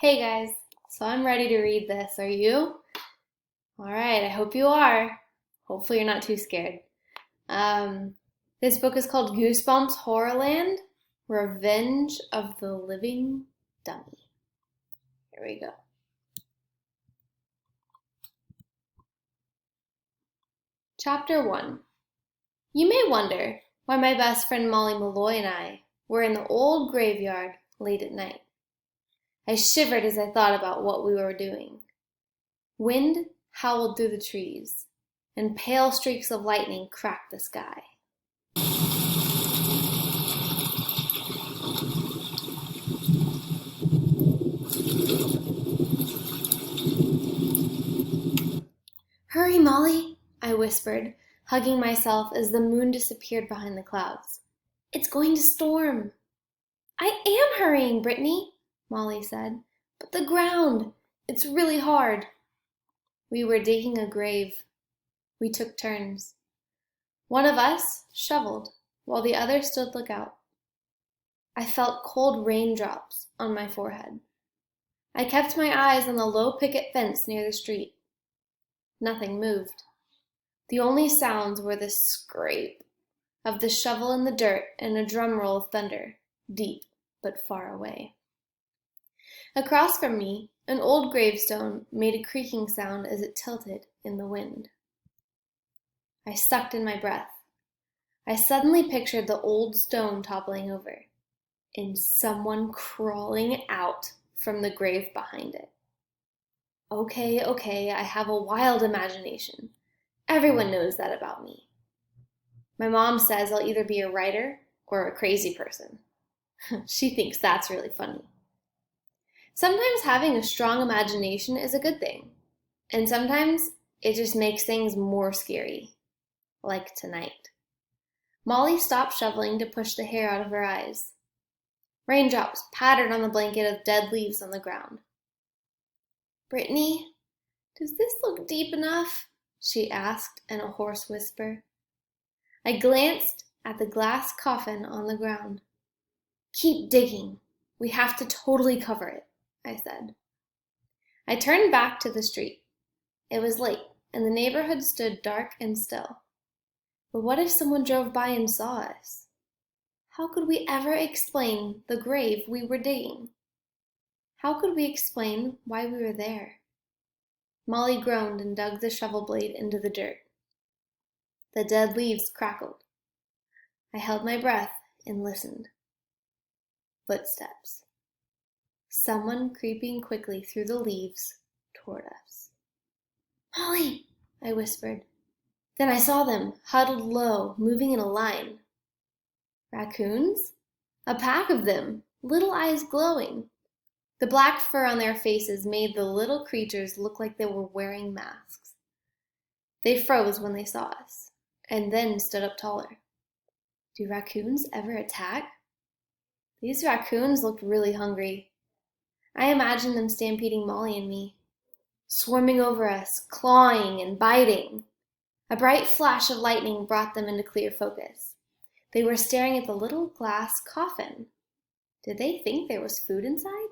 Hey guys, so I'm ready to read this. Are you? All right, I hope you are. Hopefully you're not too scared. Um, this book is called Goosebumps Horrorland, Revenge of the Living Dummy. Here we go. Chapter 1. You may wonder why my best friend Molly Malloy and I were in the old graveyard late at night. I shivered as I thought about what we were doing. Wind howled through the trees, and pale streaks of lightning cracked the sky. Hurry, Molly, I whispered, hugging myself as the moon disappeared behind the clouds. It's going to storm. I am hurrying, Brittany, Molly said. But the ground, it's really hard. We were digging a grave. We took turns. One of us shoveled, while the other stood lookout. I felt cold raindrops on my forehead. I kept my eyes on the low picket fence near the street. Nothing moved. The only sounds were the scrape of the shovel in the dirt and a drum roll of thunder, deep but far away. Across from me, an old gravestone made a creaking sound as it tilted in the wind. I sucked in my breath. I suddenly pictured the old stone toppling over, and someone crawling out from the grave behind it. Okay, I have a wild imagination. Everyone knows that about me. My mom says I'll either be a writer or a crazy person. She thinks that's really funny. Sometimes having a strong imagination is a good thing, and sometimes it just makes things more scary, like tonight. Molly stopped shoveling to push the hair out of her eyes. Raindrops pattered on the blanket of dead leaves on the ground. Brittany, does this look deep enough? She asked in a hoarse whisper. I glanced at the glass coffin on the ground. Keep digging. We have to totally cover it, I said. I turned back to the street. It was late, and the neighborhood stood dark and still. But what if someone drove by and saw us? How could we ever explain the grave we were digging? How could we explain why we were there? Molly groaned and dug the shovel blade into the dirt. The dead leaves crackled. I held my breath and listened. Footsteps. Someone creeping quickly through the leaves toward us. Molly, I whispered. Then I saw them, huddled low, moving in a line. Raccoons? A pack of them, little eyes glowing. The black fur on their faces made the little creatures look like they were wearing masks. They froze when they saw us, and then stood up taller. Do raccoons ever attack? These raccoons looked really hungry. I imagined them stampeding Molly and me, swarming over us, clawing and biting. A bright flash of lightning brought them into clear focus. They were staring at the little glass coffin. Did they think there was food inside?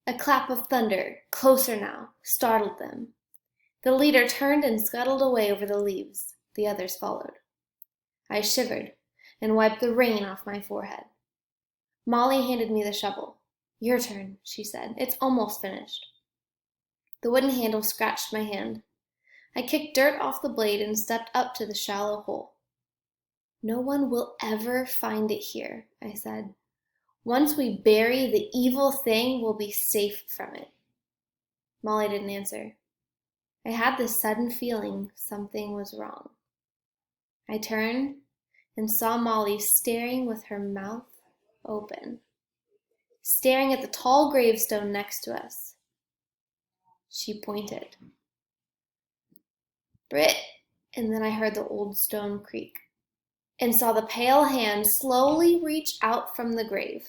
A clap of thunder, closer now, startled them. The leader turned and scuttled away over the leaves. The others followed. I shivered and wiped the rain off my forehead. Molly handed me the shovel. Your turn, she said. It's almost finished. The wooden handle scratched my hand. I kicked dirt off the blade and stepped up to the shallow hole. No one will ever find it here, I said. Once we bury the evil thing, we'll be safe from it. Molly didn't answer. I had this sudden feeling something was wrong. I turned and saw Molly staring with her mouth open, staring at the tall gravestone next to us. She pointed. Britt, and then I heard the old stone creak and saw the pale hand slowly reach out from the grave.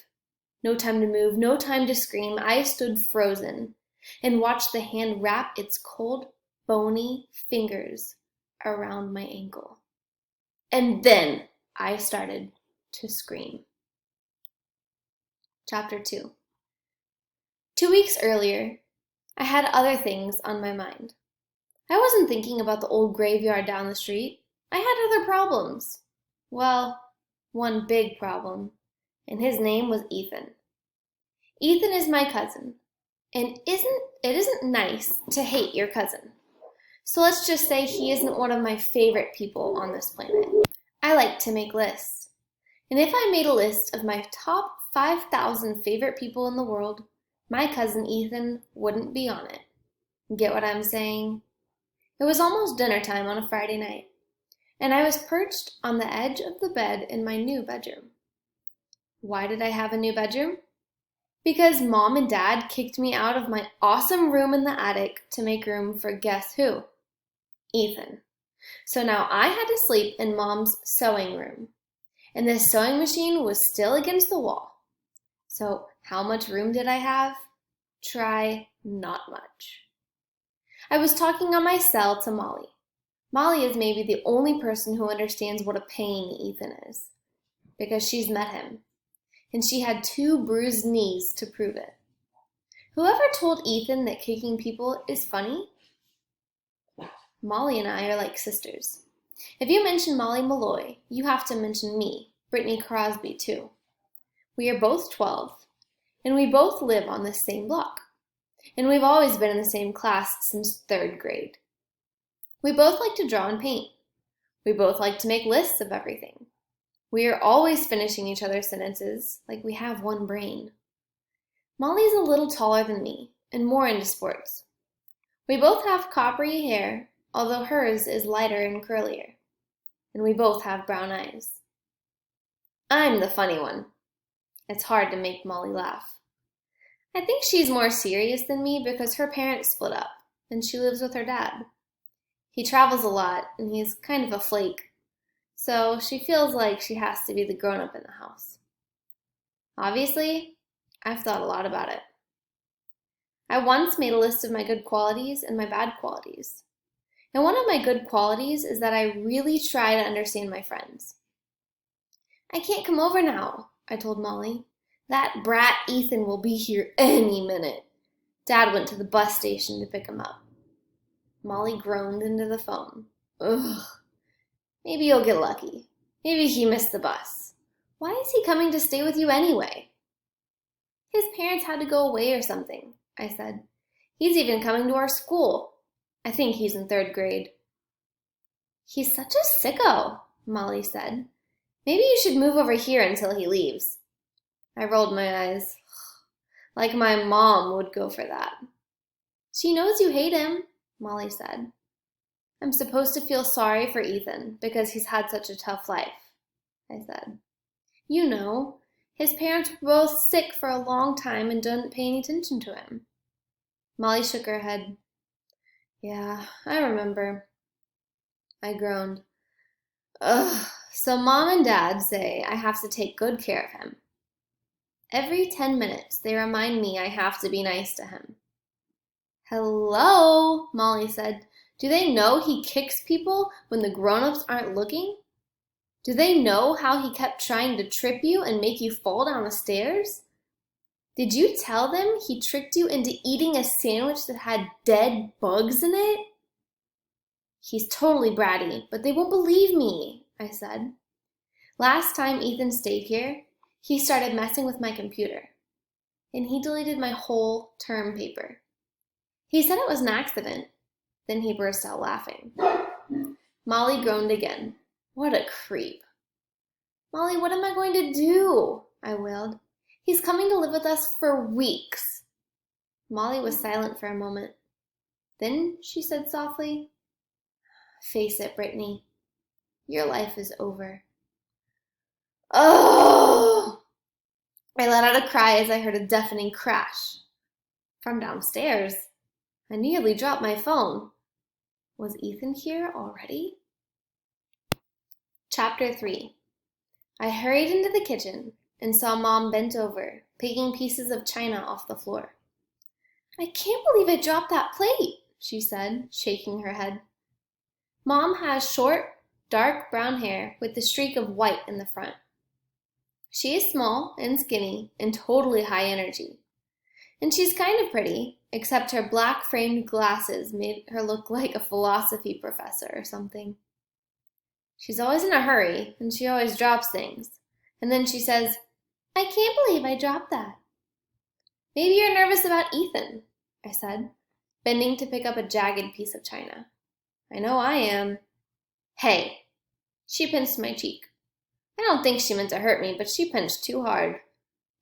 No time to move, no time to scream. I stood frozen and watched the hand wrap its cold, bony fingers around my ankle. And then I started to scream. Chapter 2. 2 weeks earlier, I had other things on my mind. I wasn't thinking about the old graveyard down the street. I had other problems. Well, one big problem, and his name was Ethan. Ethan is my cousin, and it isn't nice to hate your cousin. So let's just say he isn't one of my favorite people on this planet. I like to make lists. And if I made a list of my top 5,000 favorite people in the world, my cousin Ethan wouldn't be on it. Get what I'm saying? It was almost dinner time on a Friday night, and I was perched on the edge of the bed in my new bedroom. Why did I have a new bedroom? Because Mom and Dad kicked me out of my awesome room in the attic to make room for guess who? Ethan. So now I had to sleep in Mom's sewing room, and the sewing machine was still against the wall. So how much room did I have? Try not much. I was talking on my cell to Molly. Molly is maybe the only person who understands what a pain Ethan is, because she's met him, and she had 2 bruised knees to prove it. Whoever told Ethan that kicking people is funny? Molly and I are like sisters. If you mention Molly Malloy, you have to mention me, Brittany Crosby, too. We are both 12, and we both live on the same block. And we've always been in the same class since 3rd grade. We both like to draw and paint. We both like to make lists of everything. We are always finishing each other's sentences like we have one brain. Molly's a little taller than me and more into sports. We both have coppery hair, although hers is lighter and curlier. And we both have brown eyes. I'm the funny one. It's hard to make Molly laugh. I think she's more serious than me because her parents split up, and she lives with her dad. He travels a lot, and he's kind of a flake, so she feels like she has to be the grown-up in the house. Obviously, I've thought a lot about it. I once made a list of my good qualities and my bad qualities. And one of my good qualities is that I really try to understand my friends. I can't come over now, I told Molly. That brat Ethan will be here any minute. Dad went to the bus station to pick him up. Molly groaned into the phone. Ugh. Maybe you'll get lucky. Maybe he missed the bus. Why is he coming to stay with you anyway? His parents had to go away or something, I said. He's even coming to our school. I think he's in 3rd grade. He's such a sicko, Molly said. Maybe you should move over here until he leaves. I rolled my eyes. Like my mom would go for that. She knows you hate him, Molly said. I'm supposed to feel sorry for Ethan because he's had such a tough life, I said. You know, his parents were both sick for a long time and didn't pay any attention to him. Molly shook her head. Yeah, I remember. I groaned. Ugh, so Mom and Dad say I have to take good care of him. Every 10 minutes, they remind me I have to be nice to him. Hello, Molly said. Do they know he kicks people when the grown-ups aren't looking? Do they know how he kept trying to trip you and make you fall down the stairs? Did you tell them he tricked you into eating a sandwich that had dead bugs in it? He's totally bratty, but they won't believe me, I said. Last time Ethan stayed here, he started messing with my computer, and he deleted my whole term paper. He said it was an accident. Then he burst out laughing. Molly groaned again. What a creep. Molly, what am I going to do? I wailed. He's coming to live with us for weeks. Molly was silent for a moment. Then she said softly, Face it, Brittany. Your life is over. Oh! I let out a cry as I heard a deafening crash. From downstairs, I nearly dropped my phone. Was Ethan here already? Chapter 3. I hurried into the kitchen and saw Mom bent over, picking pieces of china off the floor. I can't believe I dropped that plate, she said, shaking her head. Mom has short, dark brown hair with a streak of white in the front. She is small and skinny and totally high energy. And she's kind of pretty, except her black framed glasses made her look like a philosophy professor or something. She's always in a hurry, and she always drops things. And then she says, "I can't believe I dropped that." "Maybe you're nervous about Ethan," I said, bending to pick up a jagged piece of china. "I know I am." "Hey!" She pinched my cheek. I don't think she meant to hurt me, but she pinched too hard.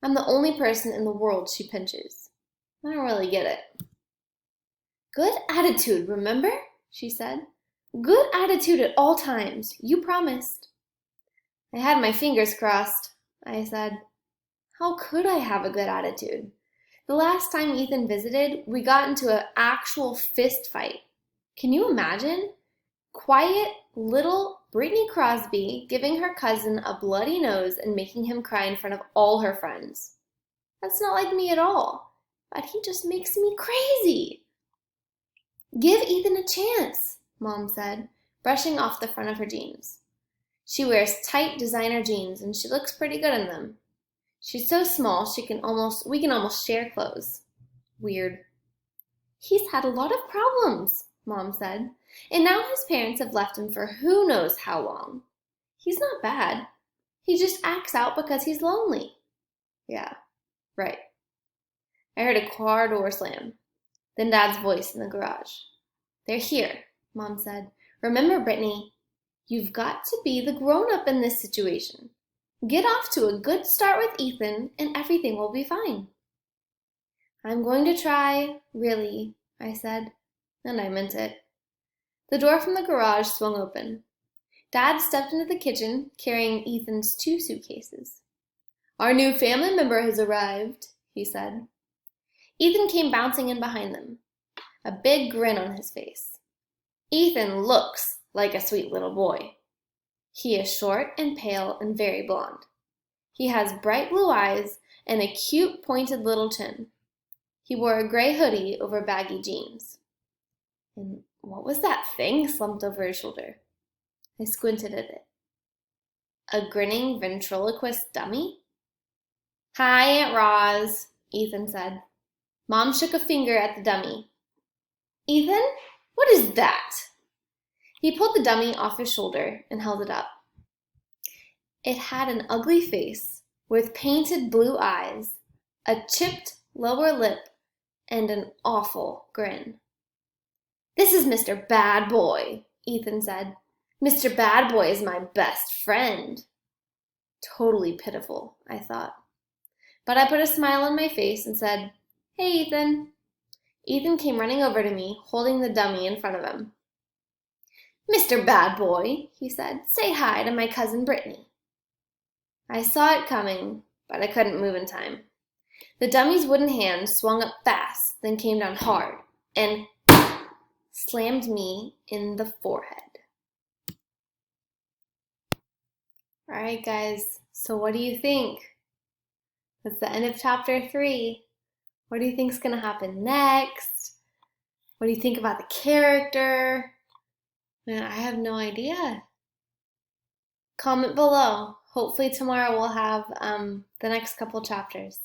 I'm the only person in the world she pinches. I don't really get it. "Good attitude, remember?" she said. "Good attitude at all times. You promised." "I had my fingers crossed," I said. How could I have a good attitude? The last time Ethan visited, we got into an actual fist fight. Can you imagine? Quiet, little Brittany Crosby giving her cousin a bloody nose and making him cry in front of all her friends. That's not like me at all, but he just makes me crazy. "Give Ethan a chance," Mom said, brushing off the front of her jeans. "She wears tight designer jeans and she looks pretty good in them. She's so small we can almost share clothes." Weird. "He's had a lot of problems," Mom said, "and now his parents have left him for who knows how long. He's not bad. He just acts out because he's lonely." Yeah, right. I heard a car door slam, then Dad's voice in the garage. "They're here," Mom said. "Remember, Brittany, you've got to be the grown-up in this situation. Get off to a good start with Ethan and everything will be fine." "I'm going to try, really," I said, and I meant it. The door from the garage swung open. Dad stepped into the kitchen, carrying Ethan's 2 suitcases. "Our new family member has arrived," he said. Ethan came bouncing in behind them, a big grin on his face. Ethan looks like a sweet little boy. He is short and pale and very blonde. He has bright blue eyes and a cute pointed little chin. He wore a gray hoodie over baggy jeans. And what was that thing slumped over his shoulder? I squinted at it. A grinning ventriloquist dummy? "Hi, Aunt Roz," Ethan said. Mom shook a finger at the dummy. "Ethan, what is that?" He pulled the dummy off his shoulder and held it up. It had an ugly face with painted blue eyes, a chipped lower lip, and an awful grin. "This is Mr. Bad Boy," Ethan said. "Mr. Bad Boy is my best friend." Totally pitiful, I thought. But I put a smile on my face and said, "Hey, Ethan." Ethan came running over to me, holding the dummy in front of him. "Mr. Bad Boy," he said, "say hi to my cousin Brittany." I saw it coming, but I couldn't move in time. The dummy's wooden hand swung up fast, then came down hard, and slammed me in the forehead. All right, guys, so what do you think? That's the end of chapter 3. What do you think's going to happen next? What do you think about the character? Man, I have no idea. Comment below. Hopefully tomorrow we'll have the next couple chapters.